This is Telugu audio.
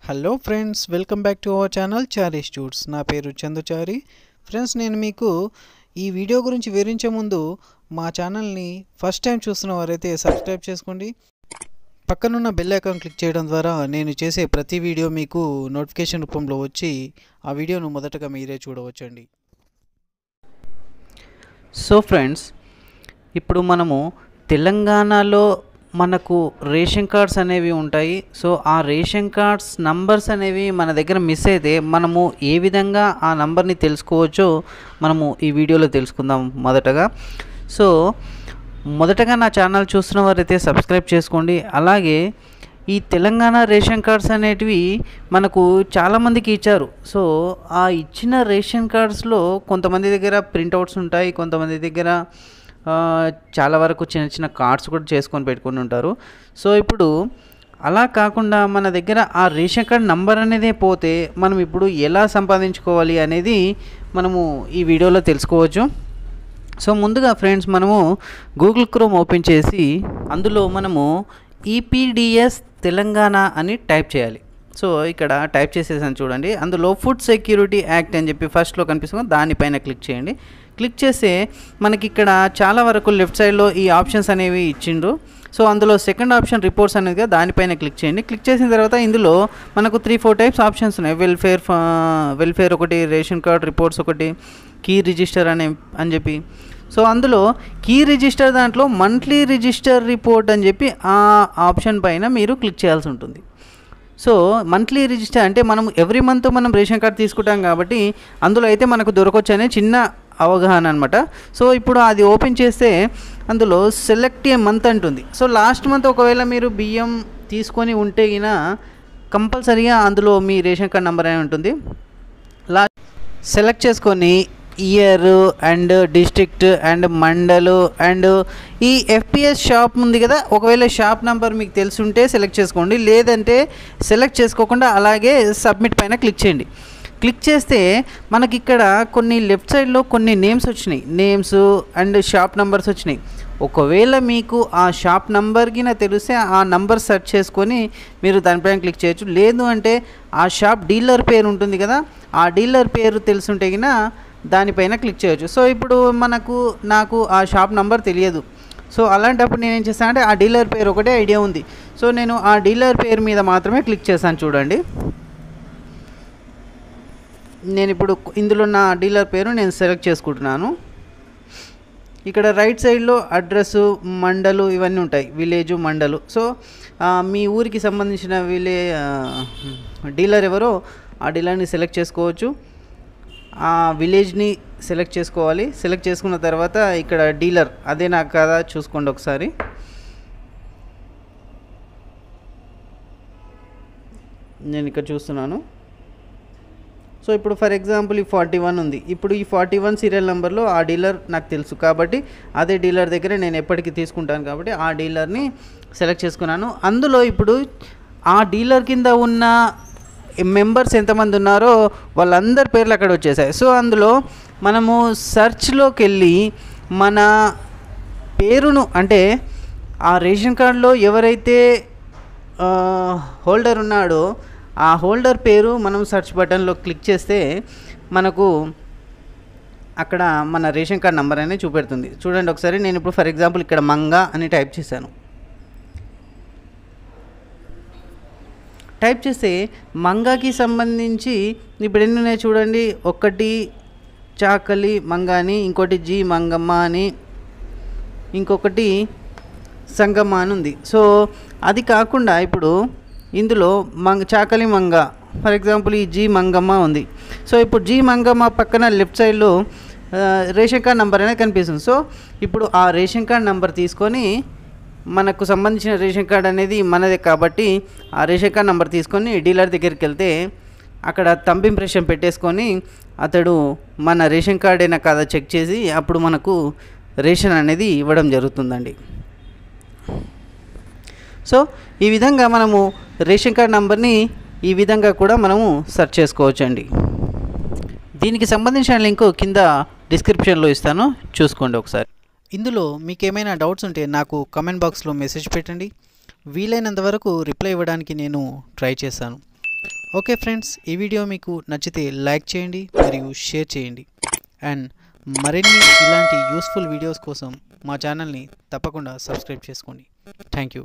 Hello friends, welcome back to our channel Chari studs. నా పేరు చందుచారి. ఫ్రెండ్స్, నేను మీకు ఈ వీడియో గురించి వివరించే ముందు మా ఛానల్ని ఫస్ట్ టైం చూస్తున్న వారైతే సబ్స్క్రైబ్ చేసుకోండి. పక్కనున్న బెల్ ఐకాన్ క్లిక్ చేయడం ద్వారా నేను చేసే ప్రతి వీడియో మీకు నోటిఫికేషన్ రూపంలో వచ్చి ఆ వీడియోను మొదటగా మీరే చూడవచ్చండి. సో ఫ్రెండ్స్, ఇప్పుడు మనము తెలంగాణలో మనకు రేషన్ కార్డ్స్ అనేవి ఉంటాయి. సో ఆ రేషన్ కార్డ్స్ నంబర్స్ అనేవి మన దగ్గర మిస్ అయితే మనము ఏ విధంగా ఆ నంబర్ని తెలుసుకోవచ్చో మనము ఈ వీడియోలో తెలుసుకుందాం. మొదటగా నా ఛానల్ చూస్తున్న వారైతే సబ్స్క్రైబ్ చేసుకోండి. అలాగే ఈ తెలంగాణ రేషన్ కార్డ్స్ అనేటివి మనకు చాలామందికి ఇచ్చారు. సో ఆ ఇచ్చిన రేషన్ కార్డ్స్లో కొంతమంది దగ్గర ప్రింట్అవుట్స్ ఉంటాయి, కొంతమంది దగ్గర చాలా వరకు చిన్న చిన్న కార్డ్స్ కూడా చేసుకొని పెట్టుకొని ఉంటారు. సో ఇప్పుడు అలా కాకుండా మన దగ్గర ఆ రేషన్ కార్డ్ నంబర్ అనేది పోతే మనం ఇప్పుడు ఎలా సంపాదించుకోవాలి అనేది మనము ఈ వీడియోలో తెలుసుకోవచ్చు. సో ముందుగా ఫ్రెండ్స్, మనము గూగుల్ క్రోమ్ ఓపెన్ చేసి అందులో మనము ఈపీడిఎస్ తెలంగాణ అని టైప్ చేయాలి. సో ఇక్కడ టైప్ చేసేసాను చూడండి. అందులో ఫుడ్ సెక్యూరిటీ యాక్ట్ అని చెప్పి ఫస్ట్లో కనిపిస్తుంది, దానిపైన క్లిక్ చేయండి. క్లిక్ చేస్తే మనకి ఇక్కడ చాలా వరకు లెఫ్ట్ సైడ్లో ఈ ఆప్షన్స్ అనేవి ఇచ్చిండ్రు. సో అందులో సెకండ్ ఆప్షన్ రిపోర్ట్స్ అనేది దానిపైన క్లిక్ చేయండి. క్లిక్ చేసిన తర్వాత ఇందులో మనకు 3-4 టైప్స్ ఆప్షన్స్ ఉన్నాయి. వెల్ఫేర్ ఒకటి, రేషన్ కార్డ్ రిపోర్ట్స్ ఒకటి, కీ రిజిస్టర్ అని చెప్పి. సో అందులో కీ రిజిస్టర్ దాంట్లో మంత్లీ రిజిస్టర్ రిపోర్ట్ అని చెప్పి ఆ ఆప్షన్ పైన మీరు క్లిక్ చేయాల్సి ఉంటుంది. సో మంత్లీ రిజిస్టర్ అంటే మనం ఎవ్రీ మంత్ మనం రేషన్ కార్డ్ తీసుకుంటాం కాబట్టి అందులో అయితే మనకు దొరకవచ్చు అనే చిన్న అవగాహన అనమాట. సో ఇప్పుడు అది ఓపెన్ చేస్తే అందులో సెలెక్ట్ ఏ మంత్ అంటుంది. సో లాస్ట్ మంత్ ఒకవేళ మీరు బియ్యం తీసుకొని ఉంటే గిన కంపల్సరీగా అందులో మీ రేషన్ కార్డ్ నెంబర్ అని ఉంటుంది. సెలెక్ట్ చేసుకొని year and district and mandal and ఈ ఎఫ్పిఎస్ షాప్ ఉంది కదా, ఒకవేళ షాప్ నెంబర్ మీకు తెలిసి ఉంటే సెలెక్ట్ చేసుకోండి, లేదంటే సెలెక్ట్ చేసుకోకుండా అలాగే సబ్మిట్ పైన క్లిక్ చేయండి. క్లిక్ చేస్తే మనకి ఇక్కడ కొన్ని లెఫ్ట్ సైడ్లో కొన్ని నేమ్స్ వచ్చినాయి, నేమ్స్ అండ్ షాప్ నెంబర్స్ వచ్చినాయి. ఒకవేళ మీకు ఆ షాప్ నెంబర్కి తెలిస్తే ఆ నంబర్ సెర్చ్ చేసుకొని మీరు దానిపైన క్లిక్ చేయొచ్చు. లేదు అంటే ఆ షాప్ డీలర్ పేరు ఉంటుంది కదా, ఆ డీలర్ పేరు తెలుసుంటే గిన దానిపైన క్లిక్ చేయొచ్చు. సో ఇప్పుడు నాకు ఆ షాప్ నంబర్ తెలియదు. సో అలాంటప్పుడు నేనేం చేస్తాను అంటే ఆ డీలర్ పేరు ఒకటే ఐడియా ఉంది. సో నేను ఆ డీలర్ పేరు మీద మాత్రమే క్లిక్ చేశాను చూడండి. నేను ఇప్పుడు ఇందులో నా డీలర్ పేరు నేను సెలెక్ట్ చేసుకుంటున్నాను. ఇక్కడ రైట్ సైడ్లో అడ్రస్సు, మండలు ఇవన్నీ ఉంటాయి, విలేజు, మండలు. సో మీ ఊరికి సంబంధించిన డీలర్ ఎవరో ఆ డీలర్ని సెలెక్ట్ చేసుకోవచ్చు. ఆ విలేజ్ని సెలెక్ట్ చేసుకోవాలి. సెలెక్ట్ చేసుకున్న తర్వాత ఇక్కడ డీలర్ అదే నాకు కదా చూసుకోండి ఒకసారి. నేను ఇక్కడ చూస్తున్నాను. సో ఇప్పుడు ఫర్ ఎగ్జాంపుల్ ఈ 41 ఉంది. ఇప్పుడు ఈ 41 సీరియల్ నెంబర్లో ఆ డీలర్ నాకు తెలుసు కాబట్టి అదే డీలర్ దగ్గర నేను ఎప్పటికీ తీసుకుంటాను కాబట్టి ఆ డీలర్ని సెలెక్ట్ చేసుకున్నాను. అందులో ఇప్పుడు ఆ డీలర్ కింద ఉన్న మెంబర్స్ ఎంతమంది ఉన్నారో వాళ్ళందరి పేర్లు అక్కడ వచ్చేసాయి. సో అందులో మనము సర్చ్లోకి వెళ్ళి మన పేరును అంటే ఆ రేషన్ కార్డులో ఎవరైతే హోల్డర్ ఉన్నాడో ఆ హోల్డర్ పేరు మనం సెర్చ్ బటన్లో క్లిక్ చేస్తే మనకు అక్కడ మన రేషన్ కార్డ్ నెంబర్ అనేది చూపెడుతుంది. చూడండి ఒకసారి. నేను ఇప్పుడు ఫర్ ఎగ్జాంపుల్ ఇక్కడ మంగా అని టైప్ చేశాను. టైప్ చేస్తే మంగాకి సంబంధించి ఇప్పుడు ఎన్ని ఉన్నాయి చూడండి. ఒకటి చాకలి మంగా అని, ఇంకోటి జీ మంగమ్మ అని, ఇంకొకటి సంగమ్మ అని ఉంది. సో అది కాకుండా ఇప్పుడు ఇందులో చాకలి మంగ ఫర్ ఎగ్జాంపుల్ ఈ జీ మంగమ్మ ఉంది. సో ఇప్పుడు జీ మంగమ్మ పక్కన లెఫ్ట్ సైడ్లో రేషన్ కార్డ్ నెంబర్ అనేది కనిపిస్తుంది. సో ఇప్పుడు ఆ రేషన్ కార్డ్ నెంబర్ తీసుకొని మనకు సంబంధించిన రేషన్ కార్డ్ అనేది మనదే కాబట్టి ఆ రేషన్ కార్డ్ నెంబర్ తీసుకొని డీలర్ దగ్గరికి వెళ్తే అక్కడ థంబ్ ఇంప్రెషన్ పెట్టేసుకొని అతడు మన రేషన్ కార్డ్ అయినా కాదా చెక్ చేసి అప్పుడు మనకు రేషన్ అనేది ఇవ్వడం జరుగుతుందండి. సో ఈ విధంగా మనము రేషన్ కార్డ్ నెంబర్ని ఈ విధంగా కూడా మనము సెర్చ్ చేసుకోవచ్చండి. దీనికి సంబంధించిన లింక్ కింద డిస్క్రిప్షన్లో ఇస్తాను, చూసుకోండి ఒకసారి. ఇందులో మీకు ఏమైనా డౌట్స్ ఉంటే నాకు కమెంట్ బాక్స్లో మెసేజ్ పెట్టండి. వీలైనంత వరకు రిప్లై ఇవ్వడానికి నేను ట్రై చేశాను. ఓకే ఫ్రెండ్స్, ఈ వీడియో మీకు నచ్చితే లైక్ చేయండి మరియు షేర్ చేయండి. అండ్ మరిన్ని ఇలాంటి యూస్ఫుల్ వీడియోస్ కోసం మా ఛానల్ని తప్పకుండా సబ్స్క్రైబ్ చేసుకోండి. Thank you.